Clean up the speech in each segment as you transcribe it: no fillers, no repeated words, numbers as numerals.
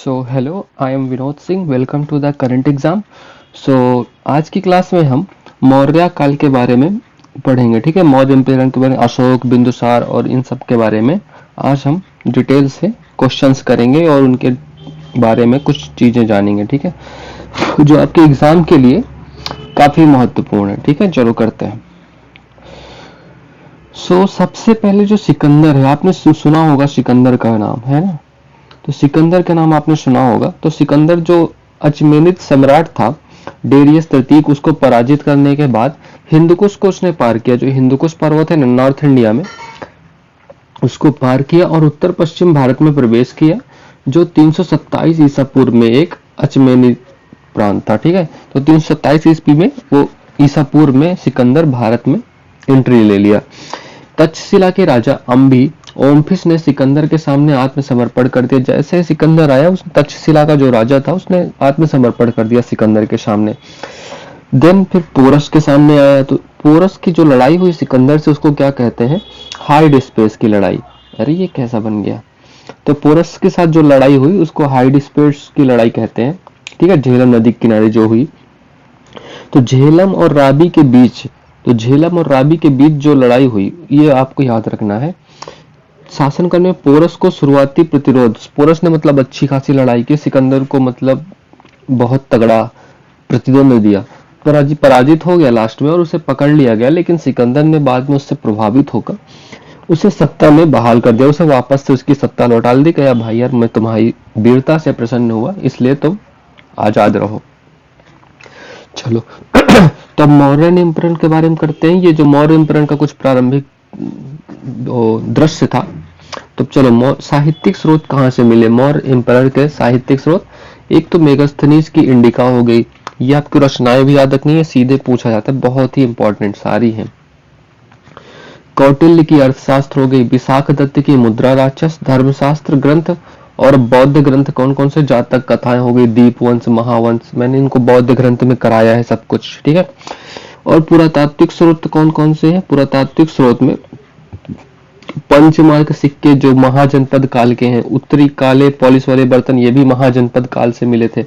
So hello, I am Vinod Singh. Welcome to the current exam. So आज की class में हम मौर्य काल के बारे में पढ़ेंगे। ठीक है, मौर्य एम्पायर के बारे में, अशोक, बिंदुसार और इन सब के बारे में आज हम डिटेल से क्वेश्चंस करेंगे और उनके बारे में कुछ चीजें जानेंगे। ठीक है, जो आपके एग्जाम के लिए काफी महत्वपूर्ण है। ठीक है, चलो करते हैं। सबसे पहले जो सिकंदर है, आपने सुना होगा सिकंदर का नाम, है ना? तो सिकंदर का नाम आपने सुना होगा। तो सिकंदर जो अचमेनिद सम्राट था, डेरियस तृतीय, उसको पराजित करने के बाद हिंदकुश को उसने पार किया। जो हिंदकुश पर्वत है ना, नॉर्थ इंडिया में, उसको पार किया और उत्तर पश्चिम भारत में प्रवेश किया, जो 327 ईसा पूर्व में एक अचमेनिद प्रांत था। ठीक है, तो 327 ईस्वी में वो ईसा पूर्व में सिकंदर भारत में एंट्री ले लिया। तक्षशिला के राजा अम्बी ओम्फिस ने सिकंदर के सामने आत्मसमर्पण कर दिया। जैसे ही सिकंदर आया, उस तक्षशिला का जो राजा था उसने आत्मसमर्पण कर दिया सिकंदर के सामने। देन फिर पोरस के सामने आया। तो पोरस की जो लड़ाई हुई सिकंदर से, उसको क्या कहते हैं? हाइड स्पेस की लड़ाई। अरे ये कैसा बन गया? तो पोरस के साथ जो लड़ाई हुई उसको हाइड स्पेस की लड़ाई कहते हैं। ठीक है, झेलम नदी के किनारे जो हुई। तो झेलम और राबी के बीच जो लड़ाई हुई, ये आपको याद रखना है। शासन करने में पोरस को शुरुआती प्रतिरोध, पोरस ने मतलब अच्छी खासी लड़ाई की, सिकंदर को मतलब बहुत तगड़ा प्रतिद्वंद दिया। पराजित हो गया लास्ट में और उसे पकड़ लिया गया, लेकिन सिकंदर ने बाद में उससे प्रभावित होकर उसे सत्ता में बहाल कर दिया। उसे वापस से उसकी सत्ता लौटा दी। कहा, भाई यार, मैं तुम्हारी वीरता से प्रसन्न हुआ, इसलिए तुम आजाद रहो। चलो तो अब मौर्य एम्परर के बारे में करते हैं। ये जो मौर्य एम्परर का कुछ प्रारंभिक दृश्य था। तो चलो, साहित्यिक स्रोत कहाँ से मिले मौर्य एम्परर के साहित्यिक स्रोत? एक तो मेगास्थनीज की इंडिका हो गई। ये आपको रचनाएं भी याद रखनी है, सीधे पूछा जाता है, बहुत ही इंपॉर्टेंट सारी हैं। कौटिल्य की अर्थशास्त्र हो गई। विशाख दत्त की मुद्रा राक्षस, धर्मशास्त्र ग्रंथ और बौद्ध ग्रंथ कौन कौन से? जातक कथाएं हो गई, दीपवंश, महावंश, मैंने इनको बौद्ध ग्रंथ में कराया है सब कुछ। ठीक है, और पुरातात्विक स्रोत कौन कौन से हैं? पुरातात्विक स्रोत में पंचमार्क सिक्के जो महाजनपद काल के हैं, उत्तरी काले पॉलिश वाले बर्तन, ये भी महाजनपद काल से मिले थे।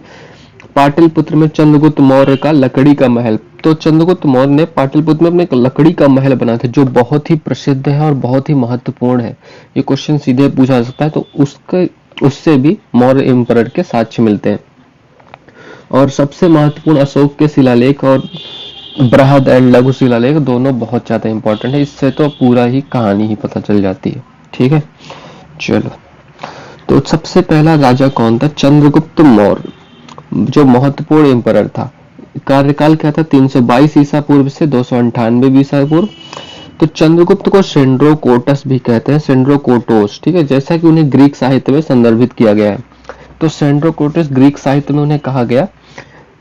पाटलिपुत्र में चंद्रगुप्त मौर्य का लकड़ी का महल। तो चंद्रगुप्त मौर्य ने पाटलिपुत्र में अपने एक लकड़ी का महल बनाया था, जो बहुत ही प्रसिद्ध है और बहुत ही महत्वपूर्ण है। ये क्वेश्चन सीधे पूछा जा सकता है। तो उससे भी मौर्य एम्परर के साक्ष्य मिलते हैं। और सबसे महत्वपूर्ण अशोक के शिलालेख और बृहद एंड लघु शिलालेख, दोनों बहुत ज्यादा इंपॉर्टेंट है। इससे तो पूरा ही कहानी ही पता चल जाती है। ठीक है, चलो। तो सबसे पहला राजा कौन था? चंद्रगुप्त मौर्य, जो महत्वपूर्ण एम्परर था। कार्यकाल क्या था? 322 ईसा पूर्व से 298 ईसा पूर्व। तो चंद्रगुप्त को सेंड्रोकोटस भी कहते हैं, सेंड्रोकोटोस। ठीक है, जैसा कि उन्हें ग्रीक साहित्य में संदर्भित किया गया है। तो सेंड्रोकोटस ग्रीक साहित्य में उन्हें कहा गया।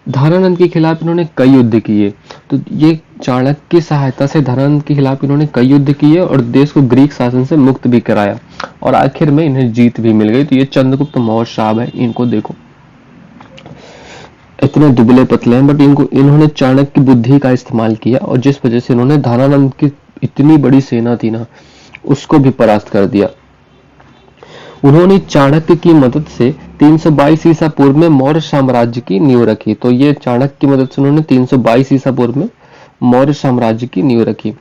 धनानंद के खिलाफ इन्होंने कई युद्ध किए। तो ये चाणक्य की सहायता से धनानंद के खिलाफ इन्होंने कई युद्ध किए और देश को ग्रीक शासन से मुक्त भी कराया, और आखिर में इन्हें जीत भी मिल गई। तो ये चंद्रगुप्त मौर्य साहब है, इनको देखो, इतने दुबले पतले हैं, बट इन्होंने चाणक्य की बुद्धि का इस्तेमाल किया, और जिस वजह से इन्होंने धनानंद की इतनी बड़ी सेना थी ना, उसको भी परास्त कर दिया। उन्होंने चाणक्य की मदद से 322 ईसा पूर्व में मौर्य साम्राज्य की नींव रखी। तो ये चाणक्य की मदद से उन्होंने 322 ईसा पूर्व में मौर्य साम्राज्य की नींव रखी।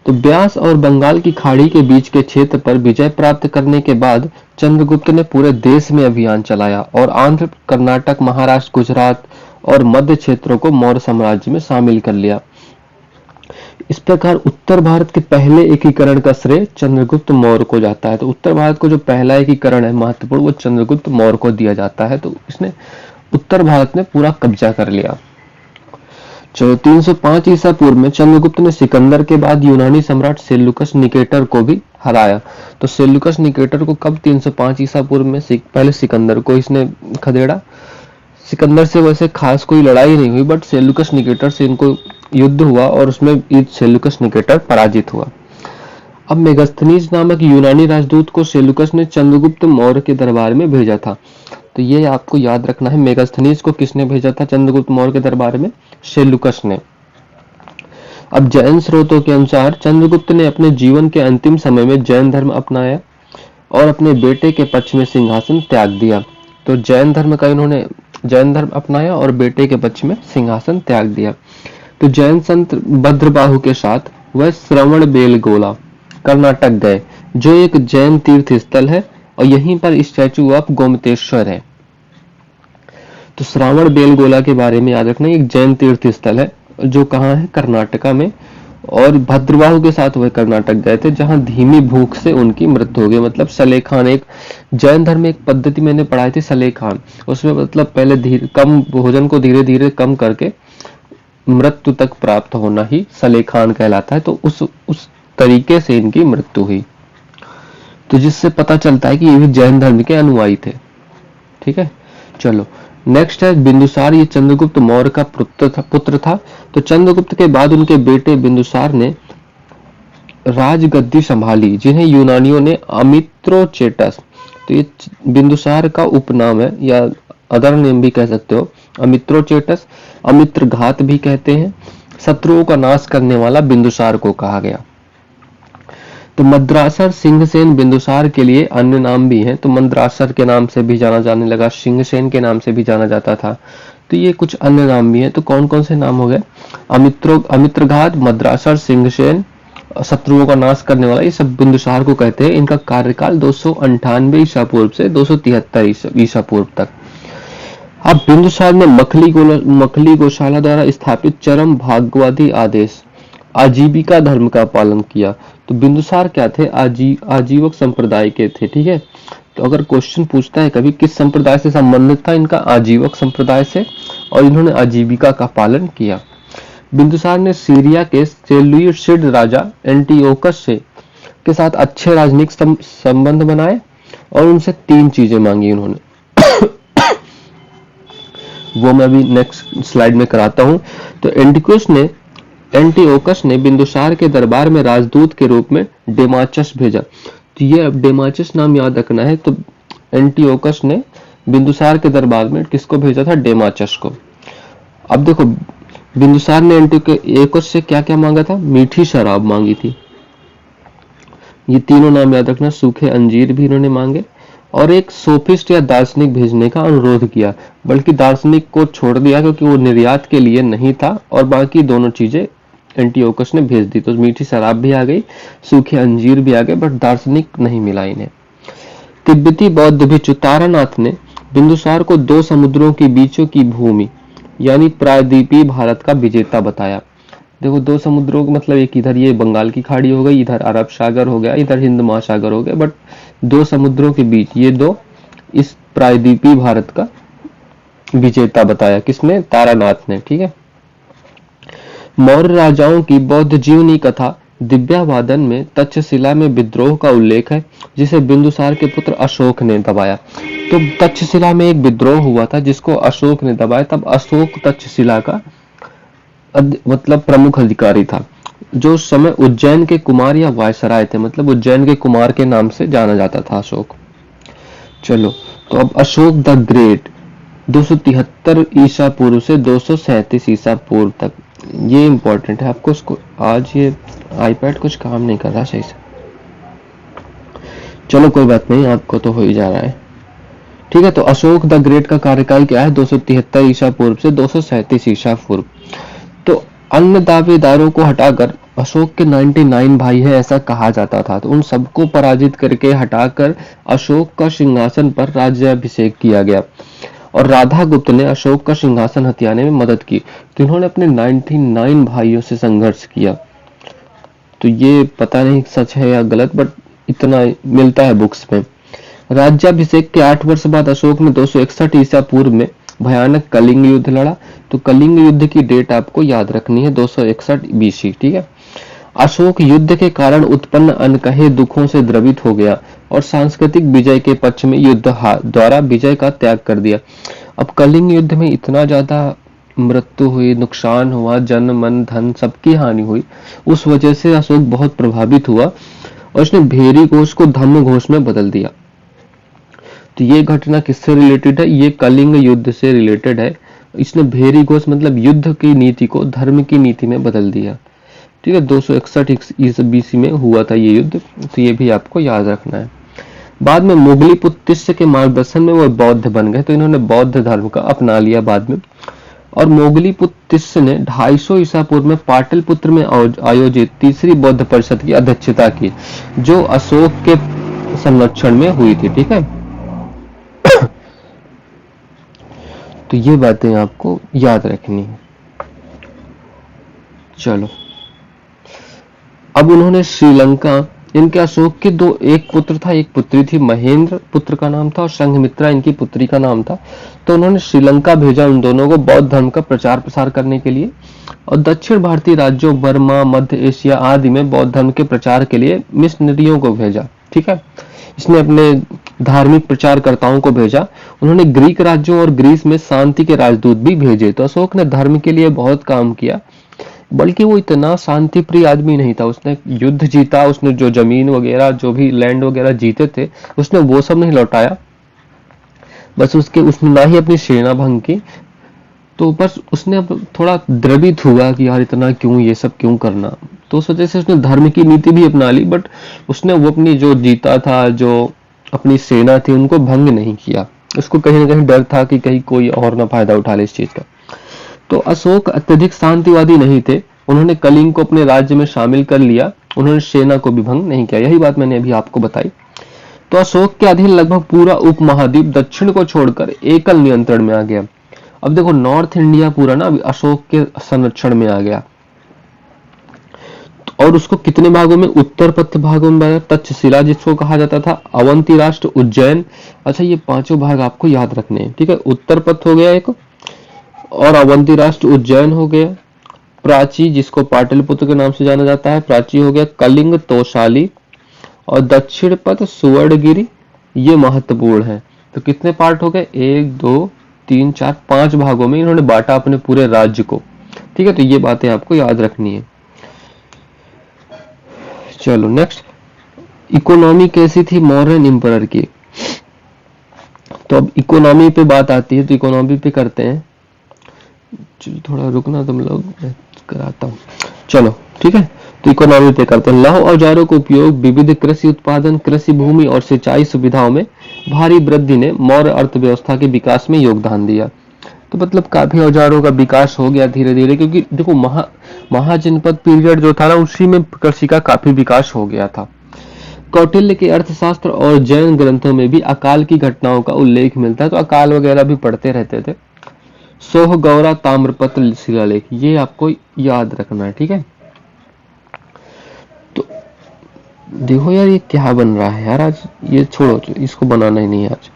तो ब्यास और बंगाल की खाड़ी के बीच के क्षेत्र पर विजय प्राप्त करने के बाद चंद्रगुप्त ने पूरे देश में अभियान चलाया और आंध्र, कर्नाटक, महाराष्ट्र, गुजरात और मध्य क्षेत्रों को मौर्य साम्राज्य में शामिल कर लिया। इस प्रकार उत्तर भारत के पहले एकीकरण का श्रेय चंद्रगुप्त मौर्य को जाता है। तो उत्तर भारत को जो पहला एकीकरण है महत्वपूर्ण, वो चंद्रगुप्त मौर्य को दिया जाता है। तो इसने उत्तर भारत में पूरा कब्जा कर लिया। चलो, 305 ईसा पूर्व में चंद्रगुप्त ने सिकंदर के बाद यूनानी सम्राट सेल्यूकस निकेटर को भी हराया। तो सेल्यूकस निकेटर को कब? 305 ईसा पूर्व में। पहले सिकंदर को इसने खदेड़ा। सिकंदर से वैसे खास कोई लड़ाई नहीं हुई, बट सेल्यूकस निकेटर से इनको युद्ध हुआ और उसमें सेल्यूकस निकेटर पराजित हुआ। अब मेगास्थनीज नामक यूनानी राजदूत को सेल्यूकस ने चंद्रगुप्त मौर्य के दरबार में भेजा था। तो ये आपको याद रखना है, मेगास्थनीज को किसने भेजा था चंद्रगुप्त मौर्य के दरबार में? सेल्यूकस ने। अब जैन स्रोतों के अनुसार चंद्रगुप्त ने अपने जीवन के अंतिम समय में जैन धर्म अपनाया और अपने बेटे के पक्ष में सिंहासन त्याग दिया। तो जैन धर्म अपनाया और बेटे के पक्ष में सिंहासन त्याग दिया। तो जैन संत भद्रबाहु के साथ वह श्रवणबेलगोला कर्नाटक गए, जो एक जैन तीर्थ स्थल है और यहीं पर स्टैचू ऑफ गोमतेश्वर है। तो श्रावणबेलगोला के बारे में याद रखना, एक जैन तीर्थ स्थल है जो कहाँ है, कर्नाटका में। और भद्रबाहु के साथ वह कर्नाटक गए थे, जहां धीमी भूख से उनकी मृत्यु हो गई। मतलब सलेखान, एक जैन धर्म में एक पद्धति मैंने पढ़ाई थी सलेखान, उसमें मतलब पहले कम भोजन को धीरे धीरे कम करके मृत्यु तक प्राप्त होना ही सलेखान कहलाता है। तो उस तरीके से इनकी मृत्यु हुई। तो जिससे पता चलता है कि ये भी जैन धर्म के अनुयायी थे। ठीक है, चलो नेक्स्ट है बिंदुसार। ये चंद्रगुप्त मौर्य का पुत्र था। तो चंद्रगुप्त के बाद उनके बेटे बिंदुसार ने राजगद्दी संभाली, जिन्हें यूनानियों ने अमित्रोचेटस, तो ये बिंदुसार का उपनाम है या अदर नेम भी कह सकते हो, अमित्रोचेटस, अमित्रघात भी कहते हैं। शत्रुओं का नाश करने वाला बिंदुसार को कहा गया। तो मद्रासर सिंहसेन बिंदुसार के लिए अन्य नाम भी हैं। तो मद्रासर के नाम से भी जाना जाने लगा, सिंहसेन के नाम से भी जाना जाता था। तो ये कुछ अन्य नाम भी हैं। तो कौन कौन से नाम हो गए, अमित्रघात, मद्रासर, सिंहसेन, शत्रुओं का नाश करने वाला, ये सब बिंदुसार को कहते हैं। इनका कार्यकाल 298 ईसा पूर्व से 273 ईसा पूर्व तक। अब बिंदुसार ने मखली गौशाला द्वारा स्थापित चरम भाग्यवादी आदेश आजीविका धर्म का पालन किया। तो बिंदुसार क्या थे, आजीवक संप्रदाय के थे। ठीक है, तो अगर क्वेश्चन पूछता है कभी किस संप्रदाय से संबंधित था, इनका आजीवक संप्रदाय से, और इन्होंने आजीविका का पालन किया। बिंदुसार ने सीरिया के सेल्यूसिड राजा एंटियोकस के साथ अच्छे राजनीतिक संबंध बनाए और उनसे 3 चीजें मांगी उन्होंने। वो मैं अभी नेक्स्ट स्लाइड में कराता हूं। तो एंटियोकस ने बिंदुसार के दरबार में राजदूत के रूप में डेमाचस भेजा। तो ये डेमाचस नाम याद रखना है। तो एंटियोकस ने बिंदुसार के दरबार में किसको भेजा था, डेमाचस को। अब देखो बिंदुसार ने एंटियोकस से क्या क्या मांगा था, मीठी शराब मांगी थी, ये तीनों नाम याद रखना। सूखे अंजीर भी इन्होंने मांगे और एक सोफिस्ट या दार्शनिक भेजने का अनुरोध किया, बल्कि दार्शनिक को छोड़ दिया क्योंकि वो निर्यात के लिए नहीं था, और बाकी दोनों चीजें एंटियोकस ने भेज दी। तो मीठी शराब भी आ गई, सूखे अंजीर भी आ गए, बट दार्शनिक नहीं मिला इन्हें। तिब्बती बौद्ध भिक्षु तारानाथ ने बिंदुसार को 2 समुद्रों के बीचों की भूमि यानी प्रायद्वीपीय भारत का विजेता बताया। देखो 2 समुद्रों का मतलब एक इधर ये बंगाल की खाड़ी हो गई, इधर अरब सागर हो गया, इधर हिंद महासागर हो गया, बट 2 समुद्रों के बीच ये 2 इस प्रायद्वीपीय भारत का विजेता बताया। किसने, तारानाथ ने। ठीक है, मौर्य राजाओं की बौद्ध जीवनी कथा दिव्यावादन में तक्षशिला में विद्रोह का उल्लेख है, जिसे बिंदुसार के पुत्र अशोक ने दबाया। तो तक्षशिला में एक विद्रोह हुआ था जिसको अशोक ने दबाया। तब अशोक तक्षशिला का मतलब प्रमुख अधिकारी था, जो उस समय उज्जैन के कुमार या वायसराय थे। मतलब उज्जैन के कुमार के नाम से जाना जाता था अशोक। चलो, तो अब अशोक द ग्रेट 273 ईसा पूर्व से 237 ईसा पूर्व तक, ये इंपॉर्टेंट है आपको। उसको आज ये आईपैड कुछ काम नहीं कर रहा सही से। चलो कोई बात नहीं, आपको तो हो ही जा रहा है। ठीक है, तो अशोक द ग्रेट का कार्यकाल क्या है, 273 ईसा पूर्व से 237 ईसा पूर्व। तो अन्य दावेदारों को हटाकर अशोक के 99 भाई है ऐसा कहा जाता था। तो उन सबको पराजित करके हटाकर अशोक का सिंहासन पर राज्याभिषेक किया गया और राधा गुप्त ने अशोक का सिंहासन हथियाने में मदद की। तो इन्होंने अपने 99 भाइयों से संघर्ष किया। तो ये पता नहीं सच है या गलत, बट इतना मिलता है बुक्स में। राज्याभिषेक के 8 वर्ष बाद अशोक ने 261 ईसा पूर्व में भयानक कलिंग युद्ध लड़ा। तो कलिंग युद्ध की डेट आपको याद रखनी है, 261 बीसी। ठीक है, अशोक युद्ध के कारण उत्पन्न अनकहे दुखों से द्रवित हो गया और सांस्कृतिक विजय के पक्ष में युद्ध द्वारा विजय का त्याग कर दिया। अब कलिंग युद्ध में इतना ज्यादा मृत्यु हुई, नुकसान हुआ, जन मन धन सबकी हानि हुई, उस वजह से अशोक बहुत प्रभावित हुआ और उसने भेरी घोष को धम्म घोष में बदल दिया। तो ये घटना किससे रिलेटेड है, ये कलिंग युद्ध से रिलेटेड है। इसने भेरी घोष मतलब युद्ध की नीति को धर्म की नीति में बदल दिया। ठीक है, 261 ईसा बीसी में हुआ था ये युद्ध। तो ये भी आपको याद रखना है। बाद में मुगली पुत्तिस्य के मार्गदर्शन में वो बौद्ध बन गए, तो इन्होंने बौद्ध धर्म का अपना लिया बाद में। और मोगली पुत्तिस्य ने 250 ईसा पूर्व में पाटलिपुत्र में आयोजित तीसरी बौद्ध परिषद की अध्यक्षता की, जो अशोक के संरक्षण में हुई थी। ठीक है, तो ये बातें आपको याद रखनी है। चलो, अब उन्होंने श्रीलंका, इनके अशोक के दो, एक पुत्र था एक पुत्री थी, महेंद्र पुत्र का नाम था और संघमित्रा इनकी पुत्री का नाम था। तो उन्होंने श्रीलंका भेजा उन दोनों को बौद्ध धर्म का प्रचार प्रसार करने के लिए, और दक्षिण भारतीय राज्यों बर्मा, मध्य एशिया आदि में बौद्ध धर्म के प्रचार के लिए मिशनरियों को भेजा। ठीक है, इसने अपने धार्मिक प्रचारकर्ताओं को भेजा। उन्होंने ग्रीक राज्यों और ग्रीस में शांति के राजदूत भी भेजे। तो अशोक ने धर्म के लिए बहुत काम किया, बल्कि वो इतना शांति प्रिय आदमी नहीं था। उसने युद्ध जीता, उसने जो जमीन वगैरह, जो भी लैंड वगैरह जीते थे, उसने वो सब नहीं लौटाया, बस उसने ना ही अपनी सेना भंग की। तो बस उसने अब थोड़ा द्रवित हुआ कि यार इतना क्यों, ये सब क्यों करना। तो उस वजह से उसने धर्म की नीति भी अपना ली, बट उसने वो अपनी जो जीता था, जो अपनी सेना थी, उनको भंग नहीं किया। उसको कहीं ना कहीं डर था कि कहीं कोई और ना फायदा उठा ले इस चीज का। तो अशोक अत्यधिक शांतिवादी नहीं थे। उन्होंने कलिंग को अपने राज्य में शामिल कर लिया। उन्होंने सेना को भी भंग नहीं किया। यही बात मैंने अभी आपको बताई। तो अशोक के अधीन लगभग पूरा उपमहाद्वीप दक्षिण को छोड़कर एकल नियंत्रण में आ गया। अब देखो, नॉर्थ इंडिया पूरा ना अशोक के संरक्षण में आ गया। और उसको कितने भागों में, उत्तर पथ भागों में, तक्षशिला जिसको कहा जाता था, अवंती राष्ट्र, उज्जैन। अच्छा, ये पांचों भाग आपको याद रखने हैं। ठीक है, उत्तर पथ हो गया एक, और अवंती राष्ट्र उज्जैन हो गया, प्राची जिसको पाटलिपुत्र के नाम से जाना जाता है, प्राची हो गया, कलिंग, तोशाली, और दक्षिण पथ सुवर्णगिरी। ये महत्वपूर्ण है। तो कितने पार्ट हो गए, 1 2 3 4 5 भागों में इन्होंने बांटा अपने पूरे राज्य को। ठीक है, तो ये बातें आपको याद रखनी है। चलो नेक्स्ट, इकोनॉमी कैसी थी मौर्यन एम्परर की। तो अब इकोनॉमी पे बात आती है, तो इकोनॉमी पे करते हैं। थोड़ा रुकना तुम लोग, मैं कराता हूँ। चलो ठीक है, तो इकोनॉमी पे करते हैं। लौह औजारों का उपयोग विविध कृषि उत्पादन, कृषि भूमि और सिंचाई सुविधाओं में भारी वृद्धि ने मौर्य अर्थव्यवस्था के विकास में योगदान दिया। तो मतलब काफी औजारों का विकास हो गया धीरे धीरे, क्योंकि देखो महाजनपद पीरियड जो था ना, उसी में कृषि का काफी विकास हो गया था। कौटिल्य के अर्थशास्त्र और जैन ग्रंथों में भी अकाल की घटनाओं का उल्लेख मिलता है, तो अकाल वगैरह भी पढ़ते रहते थे। सोह गौरा ताम्रपत्र शिलालेख, ये आपको याद रखना है। ठीक है, तो देखो यार ये क्या बन रहा है यार आज, ये छोड़ो, इसको बनाना ही नहीं है आज।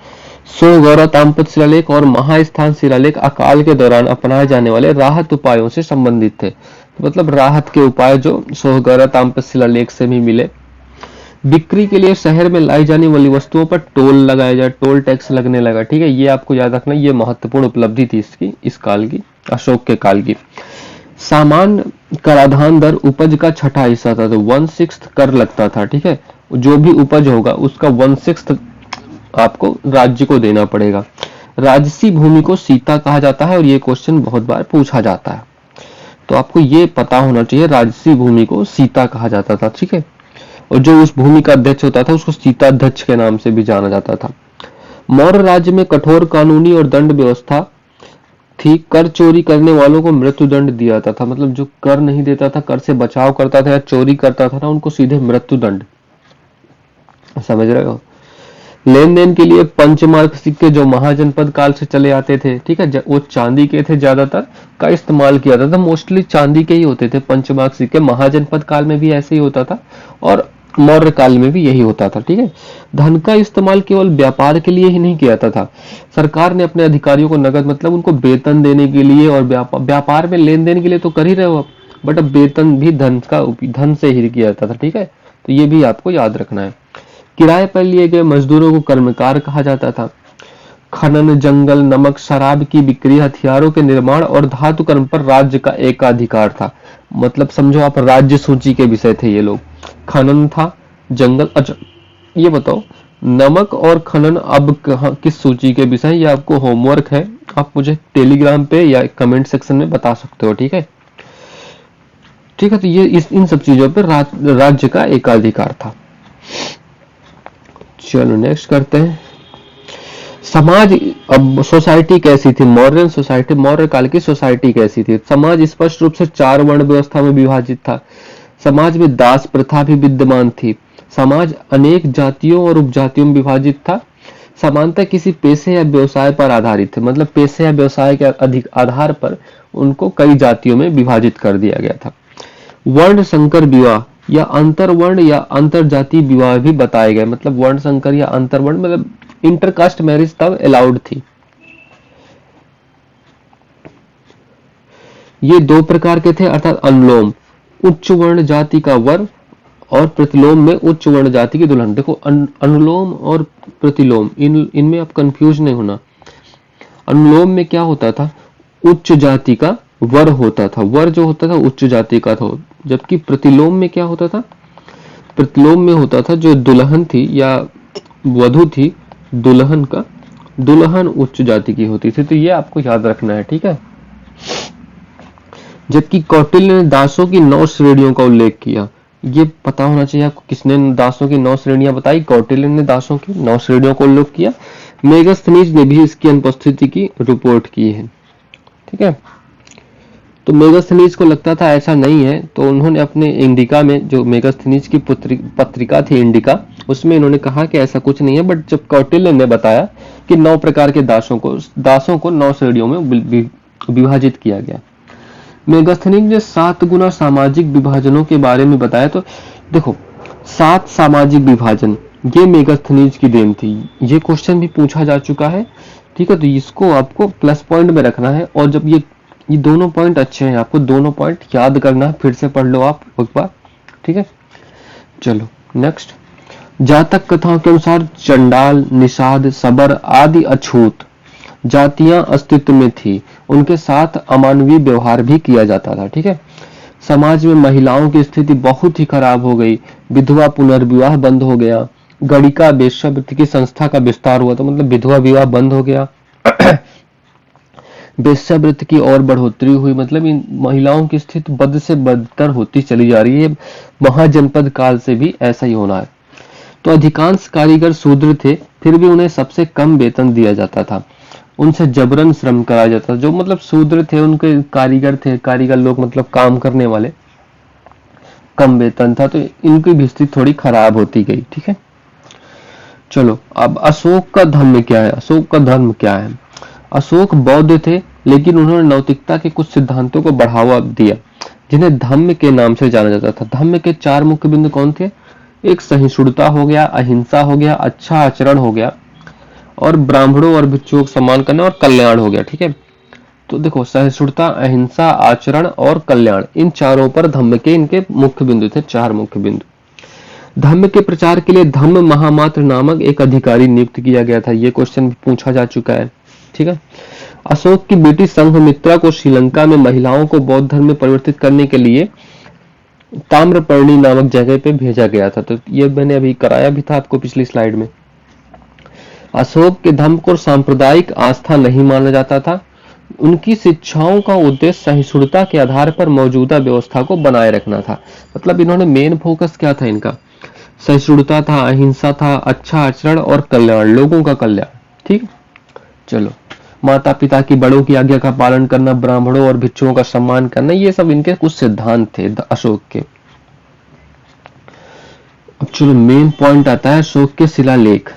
सोह गौरा ताम्रपत्र शिलालेख और महास्थान शिलालेख अकाल के दौरान अपनाए जाने वाले राहत उपायों से संबंधित थे। तो मतलब राहत के उपाय जो सोह गौरा ताम्रपत्र शिलालेख से भी मिले। बिक्री के लिए शहर में लाई जाने वाली वस्तुओं पर टोल लगाया जाए, टोल टैक्स लगने लगा। ठीक है, ये आपको याद रखना, ये महत्वपूर्ण उपलब्धि थी इसकी, इस काल की, अशोक के काल की। सामान्य कराधान दर उपज का 6वां हिस्सा था, तो 1/6 कर लगता था। ठीक है, जो भी उपज होगा उसका 1/6 आपको राज्य को देना पड़ेगा। राजसी भूमि को सीता कहा जाता है, और ये क्वेश्चन बहुत बार पूछा जाता है, तो आपको ये पता होना चाहिए, राजसी भूमि को सीता कहा जाता था। ठीक है, और जो उस भूमि का अध्यक्ष होता था उसको सीताध्यक्ष के नाम से भी जाना जाता था। मौर्य राज्य में कठोर कानूनी और दंड व्यवस्था थी। कर चोरी करने वालों को मृत्यु दंड दिया जाता था। मतलब जो कर नहीं देता था, कर से बचाव करता था या चोरी करता था ना, उनको सीधे मृत्यु दंड। समझ रहे हो। लेन देन के लिए पंचमार्क सिक्के जो महाजनपद काल से चले आते थे, ठीक है, वो चांदी के थे, ज्यादातर का इस्तेमाल किया जाता था। मोस्टली चांदी के ही होते थे पंचमार्क सिक्के। महाजनपद काल में भी ऐसे ही होता था, और मौर्य काल में भी यही होता था। ठीक है, धन का इस्तेमाल केवल व्यापार के लिए ही नहीं किया जाता था। सरकार ने अपने अधिकारियों को नगद, मतलब उनको वेतन देने के लिए, और व्यापार में लेन देन के लिए तो कर ही रहे हो आप, बट अब वेतन भी धन से ही किया जाता था। ठीक है, तो ये भी आपको याद रखना है। किराए पर लिए गए मजदूरों को कर्मकार कहा जाता था। खनन, जंगल, नमक, शराब की बिक्री, हथियारों के निर्माण और धातु कर्म पर राज्य का एकाधिकार था। मतलब समझो आप, राज्य सूची के विषय थे ये लोग। खनन था, जंगल। अच्छा ये बताओ, नमक और खनन अब किस सूची के विषय, ये आपको होमवर्क है, आप मुझे टेलीग्राम पे या कमेंट सेक्शन में बता सकते हो। ठीक है, ठीक है, तो ये इन सब चीजों पर राज्य का एकाधिकार था। चलो नेक्स्ट करते हैं। समाज, अब सोसाइटी कैसी थी, मॉडर्न सोसाइटी, मौर्य काल की सोसाइटी कैसी थी। समाज स्पष्ट रूप से 4 वर्ण व्यवस्था में विभाजित था। समाज में दास प्रथा भी विद्यमान थी। समाज अनेक जातियों और उपजातियों में विभाजित था। समानता किसी पेशे या व्यवसाय पर आधारित है, मतलब पेशे या व्यवसाय के अधिक आधार पर उनको कई जातियों में विभाजित कर दिया गया था। वर्ण संकर विवाह या अंतर वर्ण या अंतर जाति विवाह भी बताए गए, मतलब वर्ण संकर या अंतर वर्ण मतलब इंटरकास्ट मैरिज तब अलाउड थी। ये 2 प्रकार के थे, अर्थात अनुलोम, उच्च वर्ण जाति का वर, और प्रतिलोम में उच्च वर्ण जाति की दुल्हन। देखो अनुलोम और प्रतिलोम इनमें आप कंफ्यूज नहीं होना। अनुलोम में क्या होता था, उच्च जाति का वर होता था, वर जो होता था उच्च जाति का था। जबकि प्रतिलोम में क्या होता था, प्रतिलोम में होता था जो दुल्हन थी या वधु थी, दुल्हन उच्च जाति की होती थी। तो ये आपको याद रखना है, ठीक है। जबकि कौटिल्य ने दासों की 9 श्रेणियों का उल्लेख किया। ये पता होना चाहिए आपको, किसने दासों की 9 श्रेणियां बताई, कौटिल्य ने दासों की 9 श्रेणियों का उल्लेख किया। मेगास्थनीज ने भी इसकी अनुपस्थिति की रिपोर्ट की है, ठीक है। तो मेगास्थनीज को लगता था ऐसा नहीं है, तो उन्होंने अपने इंडिका में, जो मेगास्थनीज की पत्रिका थी इंडिका, उसमें इन्होंने कहा कि ऐसा कुछ नहीं है। बट जब कौटिल्य ने बताया कि 9 प्रकार के दासों को 9 श्रेणियों में विभाजित किया गया। मेगास्थनीज ने 7 गुना सामाजिक विभाजनों के बारे में बताया। तो देखो 7 सामाजिक विभाजन, ये मेगास्थनीज की देन थी। ये क्वेश्चन भी पूछा जा चुका है, ठीक है। तो इसको आपको प्लस पॉइंट में रखना है, और जब ये दोनों पॉइंट अच्छे हैं, आपको दोनों पॉइंट याद करना है, फिर से पढ़ लो आप एक बार, ठीक है। चलो नेक्स्ट। जातक कथाओं के अनुसार चंडाल, निषाद, सबर आदि अछूत जातियां अस्तित्व में थी। उनके साथ अमानवीय व्यवहार भी किया जाता था, ठीक है। समाज में महिलाओं की स्थिति बहुत ही खराब हो गई। विधवा पुनर्विवाह बंद हो गया। गणिका वेश्यावृत्ति की संस्था का विस्तार हुआ, तो मतलब विधवा विवाह बंद हो गया। वेश्यावृत्ति की और बढ़ोतरी हुई, मतलब इन महिलाओं की स्थिति बद से बदतर होती चली जा रही है। महाजनपद काल से भी ऐसा ही होना है। तो अधिकांश कारीगर शूद्र थे, फिर भी उन्हें सबसे कम वेतन दिया जाता था। उनसे जबरन श्रम कराया जाता था। जो मतलब शूद्र थे, उनके कारीगर लोग मतलब काम करने वाले, कम वेतन था, तो इनकी भी स्थिति थोड़ी खराब होती गई, ठीक है। चलो अब अशोक का धर्म क्या है। अशोक का धर्म क्या है। अशोक बौद्ध थे, लेकिन उन्होंने नैतिकता के कुछ सिद्धांतों को बढ़ावा दिया, जिन्हें धम्म के नाम से जाना जाता था। धम्म के 4 मुख्य बिंदु कौन थे, एक सहिष्णुता हो गया, अहिंसा हो गया, अच्छा आचरण हो गया, और ब्राह्मणों और भिक्षुओं का सम्मान करना, और कल्याण हो गया, ठीक है। तो देखो सहिष्णुता, अहिंसा, आचरण और कल्याण, इन चारों पर धम्म के इनके मुख्य बिंदु थे, 4 मुख्य बिंदु। धम्म के प्रचार के लिए धम्म महामात्र नामक एक अधिकारी नियुक्त किया गया था। ये क्वेश्चन भी पूछा जा चुका है, ठीक है। अशोक की बेटी संघमित्रा को श्रीलंका में महिलाओं को बौद्ध धर्म में परिवर्तित करने के लिए ताम्रपर्णी नामक जगह पे भेजा गया था। तो ये मैंने अभी कराया भी था आपको पिछली स्लाइड में। अशोक के धर्म को सांप्रदायिक आस्था नहीं माना जाता था। उनकी शिक्षाओं का उद्देश्य सहिष्णुता के आधार पर मौजूदा व्यवस्था को बनाए रखना था। मतलब इन्होंने मेन फोकस क्या था इनका, सहिष्णुता था, अहिंसा था, अच्छा आचरण और कल्याण, लोगों का कल्याण, ठीक। चलो माता पिता की बड़ों की आज्ञा का पालन करना, ब्राह्मणों और भिक्षुओं का सम्मान करना, ये सब इनके कुछ सिद्धांत थे अशोक के। अब चलो मेन पॉइंट आता है अशोक के शिलालेख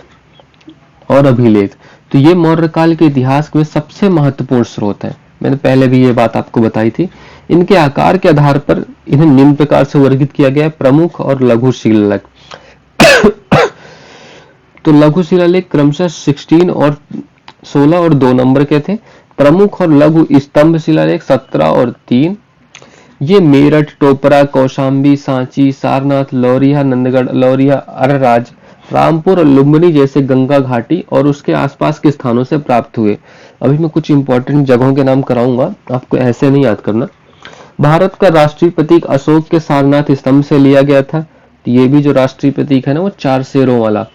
और अभिलेख। तो ये मौर्य काल के इतिहास में सबसे महत्वपूर्ण स्रोत है। मैंने पहले भी ये बात आपको बताई थी। इनके आकार के आधार पर इन्हें निम्न प्रकार से वर्गीकृत किया गया है, प्रमुख और लघु शिलालेख। तो लघु शिलालेख क्रमशः 16 और 2 नंबर के थे। प्रमुख और लघु स्तंभ शिलालेख 17 और 3। ये मेरठ, टोपरा, कौशाम्बी, सांची, सारनाथ, लौरिया, नंदगढ़, लौरिया, अरराज, रामपुर और लुम्बिनी जैसे गंगा घाटी और उसके आसपास के स्थानों से प्राप्त हुए। अभी मैं कुछ इंपॉर्टेंट जगहों के नाम कराऊंगा, आपको ऐसे नहीं याद करना। भारत का राष्ट्रीय प्रतीक अशोक के सारनाथ स्तंभ से लिया गया था। तो ये भी जो राष्ट्रीय प्रतीक है ना, वो 4 शेरों वाला,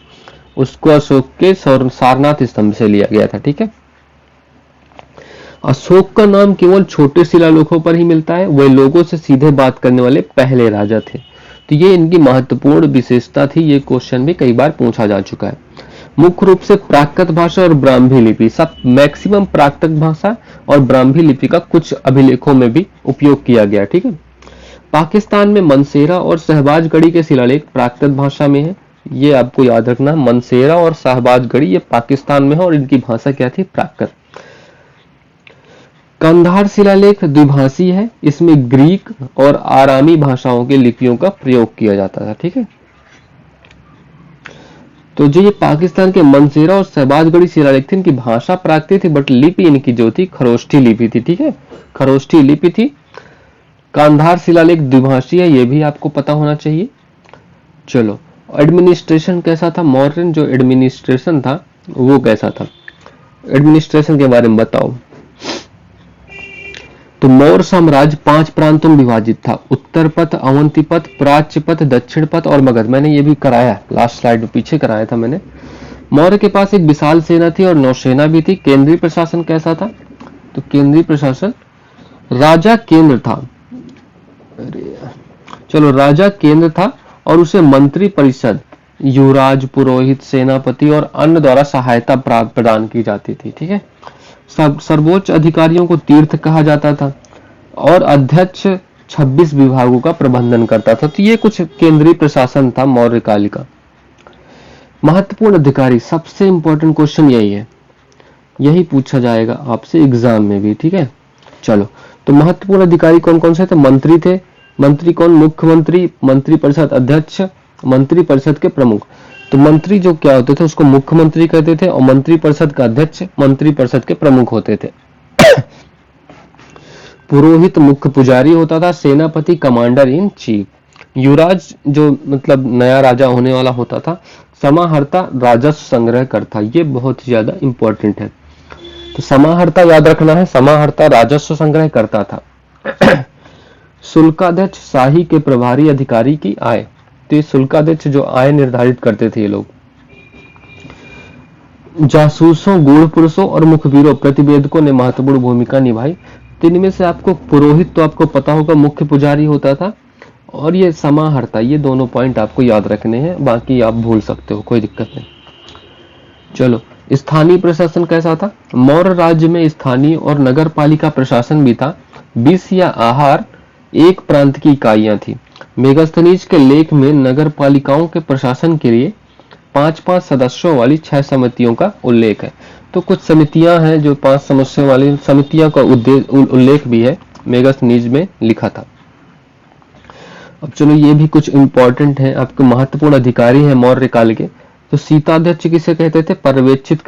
उसको अशोक के सारनाथ स्तंभ से लिया गया था, ठीक है। अशोक का नाम केवल छोटे शिलालेखों पर ही मिलता है। वे लोगों से सीधे बात करने वाले पहले राजा थे। तो ये इनकी महत्वपूर्ण विशेषता थी। ये क्वेश्चन भी कई बार पूछा जा चुका है। मुख्य रूप से प्राकृत भाषा और ब्राह्मी लिपि, सब मैक्सिमम प्राकृत भाषा और ब्राह्मी लिपि का कुछ अभिलेखों में भी उपयोग किया गया। ठीक है। पाकिस्तान में मनसेरा और शहबाजगढ़ी के शिलालेख प्राकृत भाषा में है। ये आपको याद रखना, मनसेरा और शहबाजगढ़ी ये पाकिस्तान में है और इनकी भाषा क्या थी? प्राकृत। कंधार शिलालेख द्विभाषी है, इसमें ग्रीक और आरामी भाषाओं के लिपियों का प्रयोग किया जाता था। ठीक है। तो जो ये पाकिस्तान के मनसेरा और शहबाजगढ़ी शिलालेख थे, इनकी भाषा प्राकृत थी, बट लिपि इनकी जो थी खरोष्ठी लिपि थी। ठीक है, खरोष्ठी लिपि थी। कांधार शिलालेख द्विभाषी है, ये भी आपको पता होना चाहिए। चलो, एडमिनिस्ट्रेशन कैसा था? मौर्यन जो एडमिनिस्ट्रेशन था वो कैसा था? एडमिनिस्ट्रेशन के बारे में बताओ। तो मौर्य साम्राज्य 5 प्रांतों में विभाजित था, उत्तर पथ, अवंती पथ, प्राच्य पथ, दक्षिण पथ और मगध। मैंने ये भी कराया, लास्ट स्लाइड में पीछे कराया था मैंने। मौर्य के पास एक विशाल सेना थी और नौसेना भी थी। केंद्रीय प्रशासन कैसा था? तो केंद्रीय प्रशासन राजा केंद्र था। चलो, राजा केंद्र था और उसे मंत्री परिषद, युवराज, पुरोहित, सेनापति और अन्य द्वारा सहायता प्रदान की जाती थी। ठीक है। सर्वोच्च अधिकारियों को तीर्थ कहा जाता था और अध्यक्ष 26 विभागों का प्रबंधन करता था। तो ये कुछ केंद्रीय प्रशासन था मौर्य काल का। महत्वपूर्ण अधिकारी, सबसे इंपॉर्टेंट क्वेश्चन यही है, यही पूछा जाएगा आपसे एग्जाम में भी। ठीक है। चलो, तो महत्वपूर्ण अधिकारी कौन कौन से थे? मंत्री थे। मंत्री कौन? मुख्यमंत्री, मंत्री परिषद अध्यक्ष, मंत्री परिषद के प्रमुख। तो मंत्री जो क्या होते थे उसको मुख्यमंत्री कहते थे और मंत्री परिषद का अध्यक्ष मंत्री परिषद के प्रमुख होते थे। पुरोहित मुख्य पुजारी होता था। सेनापति कमांडर इन चीफ। युवराज जो मतलब नया राजा होने वाला होता था। समाहर्ता राजस्व संग्रह करता। ये बहुत ही ज्यादा इंपॉर्टेंट है, तो समाहर्ता याद रखना है। समाहर्ता राजस्व संग्रह करता था। शुल्काध्यक्ष शाही के प्रभारी अधिकारी की आय। तो ये शुल्काध्यक्ष जो आय निर्धारित करते थे ये लोग। जासूसों, गूढ़ पुरुषों और मुखबिरों, प्रतिवेदकों ने महत्वपूर्ण भूमिका निभाई। तो इनमें से आपको पुरोहित तो आपको पता होगा, मुख्य पुजारी होता था, और ये समाहर्ता, ये दोनों पॉइंट आपको याद रखने हैं, बाकी आप भूल सकते हो, कोई दिक्कत नहीं। चलो, स्थानीय प्रशासन कैसा था? मौर्य राज्य में स्थानीय और नगर पालिका प्रशासन भी था। 20 या आहार एक प्रांत की इकाइयां थी। मेगास्थनीज के लेख में नगर पालिकाओं के प्रशासन के लिए 5-5 सदस्यों वाली 6 समितियों का उल्लेख है। तो कुछ समितियां हैं जो 5 सदस्यों वाली समितियों का उल्लेख भी है, मेगास्थनीज में लिखा था। अब चलो, ये भी कुछ इंपॉर्टेंट है, आपके महत्वपूर्ण अधिकारी हैं मौर्य काल के। तो सीताध्यक्ष किसे कहते थे? पर्यवेक्षित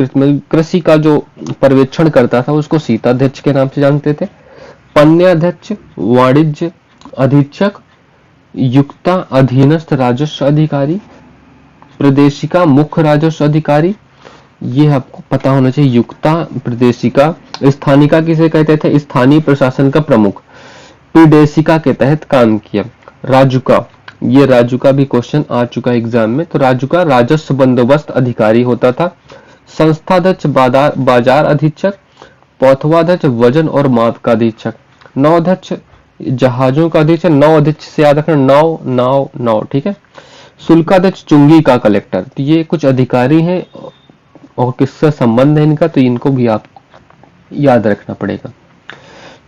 कृषि का जो पर्यवेक्षण करता था उसको सीताध्यक्ष के नाम से जानते थे। पन्याध्यक्ष वाणिज्य अधीक्षक, युक्ता अधीनस्थ राजस्व अधिकारी, प्रदेशिका मुख्य राजस्व अधिकारी, ये आपको पता होना चाहिए। युक्ता, प्रदेशिका। स्थानिका किसे कहते थे? स्थानीय प्रशासन का प्रमुख। प्रदेशिका के तहत काम किया। राजुका, ये राजुका भी क्वेश्चन आ चुका है एग्जाम में। तो राजुका राजस्व बंदोबस्त अधिकारी होता था। संस्थाध्यक्ष बाजार अधीक्षक। पौथवाध्यक्ष वजन और माप का अधीक्षक। नौध्यक्ष जहाजों का अधीक्षक। नौ अध्यक्ष से याद रखना, नौ। ठीक है। शुल्काध्यक्ष चुंगी का कलेक्टर। तो ये कुछ अधिकारी हैं और किससे संबंध है इनका, तो इनको भी आप याद रखना पड़ेगा।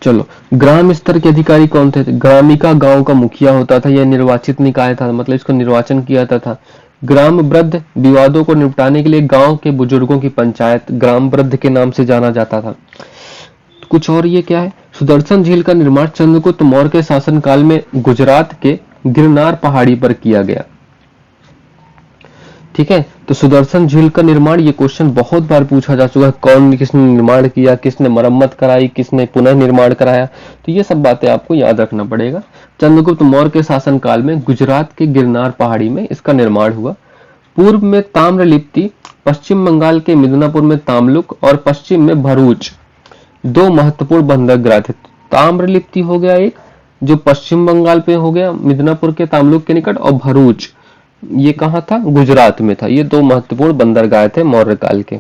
चलो, ग्राम स्तर के अधिकारी कौन थे? ग्रामिका गांव का मुखिया होता था। यह निर्वाचित निकाय था, मतलब इसको निर्वाचन किया जाता था। ग्राम वृद्ध, विवादों को निपटाने के लिए गांव के बुजुर्गों की पंचायत ग्राम वृद्ध के नाम से जाना जाता था। कुछ और ये क्या है? सुदर्शन झील का निर्माण चंद्रगुप्त मौर्य के शासनकाल में गुजरात के गिरनार पहाड़ी पर किया गया। ठीक है। तो सुदर्शन झील का निर्माण, ये क्वेश्चन बहुत बार पूछा जा चुका है। कौन, किसने निर्माण किया, किसने मरम्मत कराई, किसने पुनः निर्माण कराया, तो ये सब बातें आपको याद रखना पड़ेगा। चंद्रगुप्त मौर्य के शासनकाल में गुजरात के गिरनार पहाड़ी में इसका निर्माण हुआ। पूर्व में ताम्रलिप्ति, पश्चिम बंगाल के मिदनापुर में तामलुक और पश्चिम में भरूच, 2 महत्वपूर्ण बंदरगाह थे। ताम्रलिप्ति हो गया एक, जो पश्चिम बंगाल पे हो गया मिदनापुर के तामलुक के निकट, और भरूच ये कहां था? गुजरात में था। ये 2 महत्वपूर्ण बंदरगाह थे मौर्य काल के।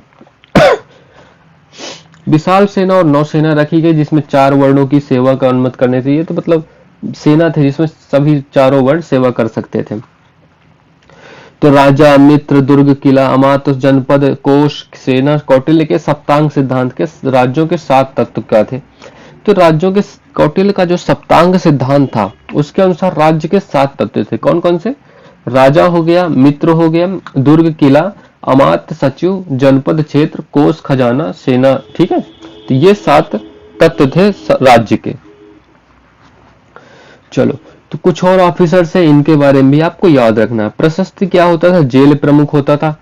विशाल सेना और नौसेना रखी गई जिसमें 4 वर्णों की सेवा का अनुमति करने से, ये तो मतलब सेना थे जिसमें सभी चारों वर्ण सेवा कर सकते थे। तो राजा, मित्र, दुर्ग, किला, अमात्य, जनपद, कोश, सेना, कौटिल्य के सप्तांग सिद्धांत के राज्यों के 7 तत्व क्या थे? तो राज्यों के, कौटिल्य का जो सप्तांग सिद्धांत था उसके अनुसार राज्य के 7 तत्व थे। कौन कौन से? राजा हो गया, मित्र हो गया, दुर्ग, किला, अमात्य, सचिव, जनपद, क्षेत्र, कोष, खजाना, सेना। ठीक है, तो ये 7 तत्व थे राज्य के। चलो, तो कुछ और ऑफिसर्स है, इनके बारे में भी आपको याद रखना है। प्रशस्ति क्या होता था? जेल प्रमुख होता था।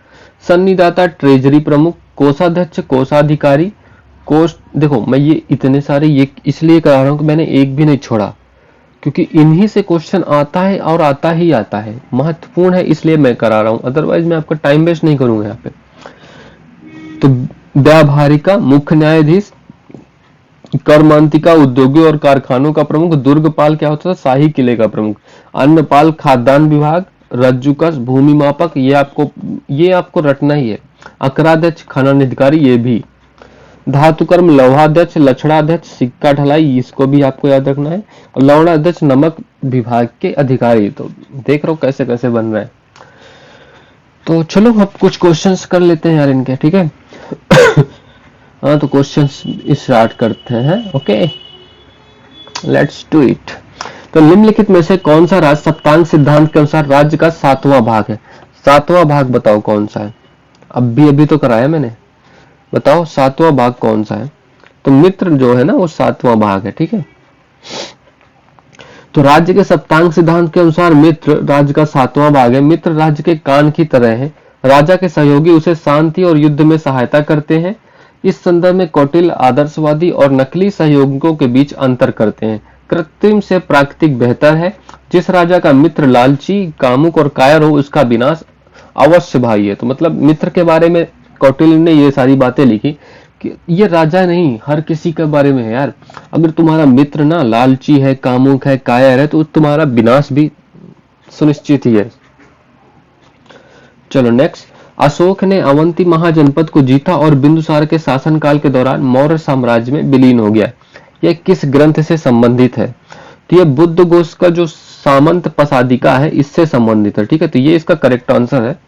सन्निदाता ट्रेजरी प्रमुख, कोषाध्यक्ष कोषाधिकारी, कोष। देखो मैं ये इतने सारे ये इसलिए करा रहा हूं कि मैंने एक भी नहीं छोड़ा, क्योंकि इन्हीं से क्वेश्चन आता है और आता ही आता है, महत्वपूर्ण है, इसलिए मैं करा रहा हूं। अदरवाइज मैं आपका टाइम वेस्ट नहीं करूंगा यहाँ पे। तो व्यावहारिका मुख्य न्यायाधीश, करमांतिका उद्योगों और कारखानों का प्रमुख, दुर्गपाल क्या होता था? शाही किले का प्रमुख, अन्नपाल खाद्यान्न विभाग, रज्जुकस भूमि मापक, ये आपको रटना ही है। अकराध्यक्ष खनन अधिकारी, ये भी। धातुकर्म लौहाध्यक्ष, लक्षणाध्यक्ष सिक्का ढलाई, इसको भी आपको याद रखना है। और लवणाध्यक्ष नमक विभाग के अधिकारी। तो देख रहे हो कैसे कैसे बन रहा है। तो चलो अब कुछ क्वेश्चंस कर लेते हैं यार इनके, ठीक है। हाँ, तो क्वेश्चंस स्टार्ट करते हैं। Okay, let's do it. तो निम्नलिखित में से कौन सा राज्य सप्तांग सिद्धांत के अनुसार राज्य का 7वां भाग है? 7वां भाग बताओ कौन सा है? अभी तो कराया मैंने, बताओ 7वां भाग कौन सा है? तो मित्र जो है ना वो 7वां भाग है, ठीक है। तो राज्य के सप्तांग सिद्धांत के अनुसार मित्र राज्य का 7वां भाग है। मित्र राज्य के कान की तरह है। राजा के सहयोगी उसे शांति और युद्ध में सहायता करते हैं। इस संदर्भ में कौटिल्य आदर्शवादी और नकली सहयोगियों के बीच अंतर करते हैं। कृत्रिम से प्राकृतिक बेहतर है। जिस राजा का मित्र लालची, कामुक और कायर हो उसका विनाश अवश्य भाई है। तो मतलब मित्र के बारे में कौटिल्य ने ये सारी बातें लिखी कि ये राजा नहीं, हर किसी के बारे में है यार। अगर तुम्हारा मित्र ना लालची है, कामुक है, कायर है, तो तुम्हारा विनाश भी सुनिश्चित ही है। चलो नेक्स्ट। अशोक ने अवंती महाजनपद को जीता और बिंदुसार के शासनकाल के दौरान मौर्य साम्राज्य में विलीन हो गया। यह किस ग्रंथ से संबंधित है? तो यह बुद्ध घोष का जो सामंत पसादिका है इससे संबंधित है, ठीक है। तो ये इसका करेक्ट आंसर है।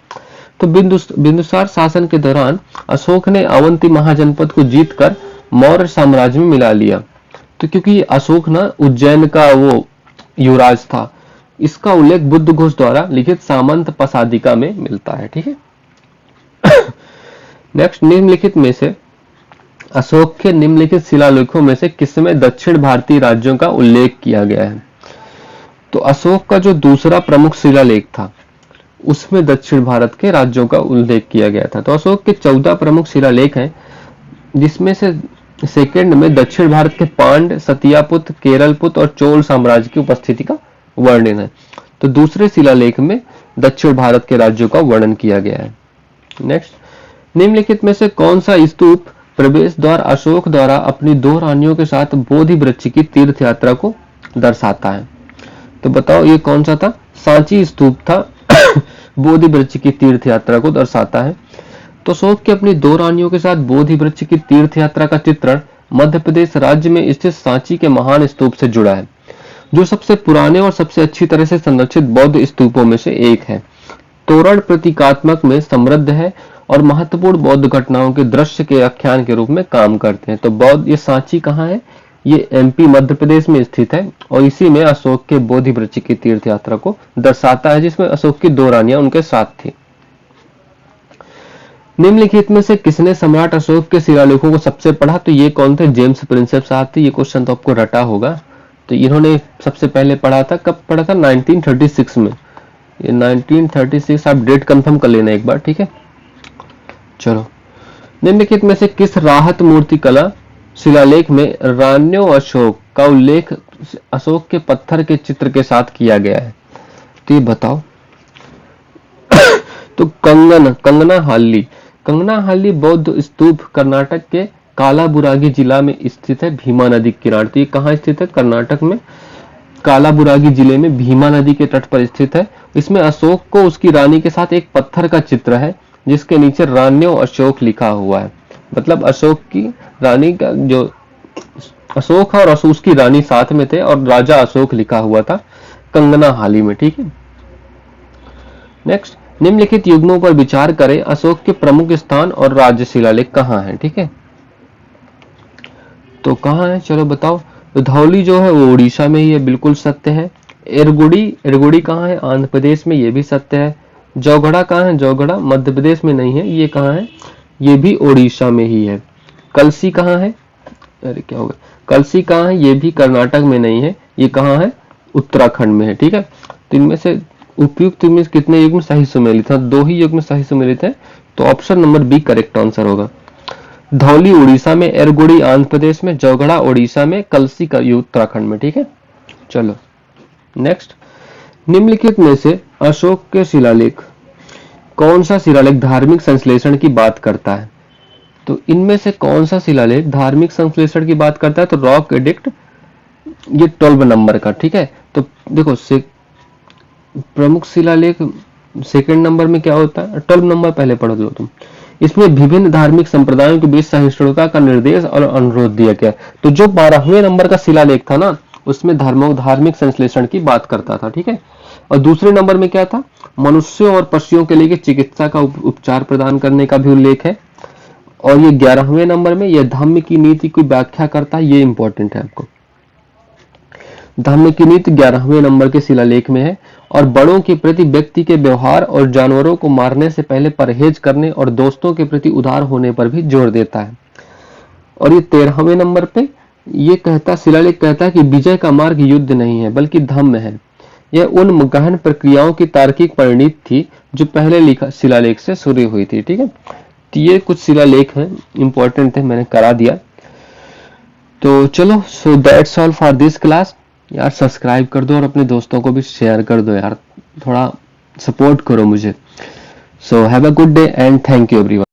तो बिंदुसार शासन के दौरान अशोक ने अवंती महाजनपद को जीतकर मौर्य साम्राज्य में मिला लिया। तो क्योंकि अशोक ना उज्जैन का वो युवराज था, इसका उल्लेख बुद्ध घोष द्वारा लिखित सामंत पसादिका में मिलता है, ठीक है। नेक्स्ट, निम्नलिखित में से अशोक के निम्नलिखित शिलालेखों में से किसमें दक्षिण भारतीय राज्यों का उल्लेख किया गया है? तो अशोक का जो दूसरा प्रमुख शिलालेख था उसमें दक्षिण भारत के राज्यों का उल्लेख किया गया था। तो अशोक के 14 प्रमुख शिलालेख हैं, जिसमें से सेकंड में दक्षिण भारत के पांड्य, सतियापुत, केरलपुत और चोल साम्राज्य की उपस्थिति का वर्णन है। तो दूसरे शिलालेख में दक्षिण भारत के राज्यों का वर्णन किया गया है। नेक्स्ट, निम्नलिखित में से कौन सा स्तूप प्रवेश द्वार अशोक द्वारा अपनी 2 रानियों के साथ बोधि वृक्ष की तीर्थ यात्रा को दर्शाता है? तो बताओ ये कौन सा था? सांची स्तूप था, बोधि वृक्ष की तीर्थ यात्रा को दर्शाता है। तो अशोक की अपनी 2 रानियों के साथ बोधि वृक्ष की तीर्थ यात्रा का चित्रण मध्य प्रदेश राज्य में स्थित सांची के महान स्तूप से जुड़ा है, जो सबसे पुराने और सबसे अच्छी तरह से संरक्षित बौद्ध स्तूपों में से एक है। तोरण प्रतीकात्मक में समृद्ध है और महत्वपूर्ण बौद्ध घटनाओं के दृश्य के आख्यान के रूप में काम करते हैं। तो बौद्ध, ये सांची कहाँ है? ये एमपी मध्य प्रदेश में स्थित है और इसी में अशोक के बोधि वृक्ष की तीर्थ यात्रा को दर्शाता है, जिसमें अशोक की 2 रानियां उनके साथ थी। निम्नलिखित में से किसने सम्राट अशोक के शिलालेखों को सबसे पढ़ा? तो ये कौन थे? जेम्स प्रिंसेप साहब थे। ये क्वेश्चन तो आपको रटा होगा। तो इन्होंने सबसे पहले पढ़ा था, कब पढ़ा था? 1936 में। ये 1936, आप डेट कंफर्म कर लेना एक बार, ठीक है। चलो, निम्नलिखित में से किस राहत मूर्ति कला शिलालेख में रान्यो अशोक का उल्लेख अशोक के पत्थर के चित्र के साथ किया गया है? तो ये बताओ। तो कंगना हाली बौद्ध स्तूप कर्नाटक के कालाबुरागी जिला में स्थित है, भीमा नदी के किनारे। तो ये कहाँ स्थित है? कर्नाटक में कालाबुरागी जिले में भीमा नदी के तट पर स्थित है। इसमें अशोक को उसकी रानी के साथ एक पत्थर का चित्र है, जिसके नीचे रान्यो अशोक लिखा हुआ है। मतलब अशोक की रानी का जो अशोक और उसकी रानी साथ में थे और राजा अशोक लिखा हुआ था कंगना हाली में। ठीक है, नेक्स्ट, निम्नलिखित युग्मों पर विचार करें, अशोक के प्रमुख स्थान और राज्य शिलालेख कहाँ है। ठीक है, तो कहाँ है, चलो बताओ। तो धौली जो है वो उड़ीसा में ही है, बिल्कुल सत्य है। इरगुड़ी कहाँ है, आंध्र प्रदेश में, ये भी सत्य है। जौगड़ा कहाँ है, जौगड़ा मध्य प्रदेश में नहीं है, ये कहाँ है, ये भी उड़ीसा में ही है। कलसी कहाँ है, अरे क्या होगा, कलसी कहाँ है, ये भी कर्नाटक में नहीं है, ये कहाँ है, उत्तराखंड में है। ठीक है, तो इनमें से उपयुक्त में कितने युग्म सही सुमेलित है, 2 ही युग्म सही सुमेलित है, तो option number B correct answer होगा। धौली उड़ीसा में, एरगुड़ी आंध्र प्रदेश में, जौगड़ा उड़ीसा में, कलसी का उत्तराखंड में। ठीक है, चलो नेक्स्ट, निम्नलिखित में से अशोक के शिलालेख, कौन सा शिलालेख धार्मिक संश्लेषण की बात करता है। तो इनमें से कौन सा शिलालेख धार्मिक संश्लेषण की बात करता है, तो रॉक एडिक्ट, ये 12 नंबर का। ठीक है, तो देखो प्रमुख शिलालेख सेकंड नंबर में क्या होता है, 12 नंबर पहले पढ़ लो तुम। इसमें विभिन्न धार्मिक संप्रदायों के बीच सहिष्णुता का निर्देश और अनुरोध दिया गया। तो जो 12वें नंबर का शिलालेख था ना, उसमें धार्मिक संश्लेषण की बात करता था। ठीक है, और दूसरे नंबर में क्या था, मनुष्यों और पशुओं के लिए चिकित्सा का उपचार प्रदान करने का भी उल्लेख है। और ये 11वें नंबर में यह धम्म की नीति की व्याख्या करता है, ये इंपॉर्टेंट है आपको। धम्म की नीति 11वें नंबर के शिलालेख में है और बड़ों के प्रति व्यक्ति के व्यवहार और जानवरों को मारने से पहले परहेज करने और दोस्तों के प्रति उदार होने पर भी जोर देता है। और ये 13वें नंबर पे ये कहता, शिलालेख कहता है कि विजय का मार्ग युद्ध नहीं है बल्कि धम्म है। यह उन गहन प्रक्रियाओं की तार्किक परिणति थी जो पहले लिखा शिलालेख से शुरू हुई थी। ठीक है, तो ये कुछ शिलालेख हैं, इंपॉर्टेंट थे, मैंने करा दिया। तो चलो, so that's all for this class. यार सब्सक्राइब कर दो और अपने दोस्तों को भी शेयर कर दो यार, थोड़ा सपोर्ट करो मुझे। So have a good day and thank you everyone.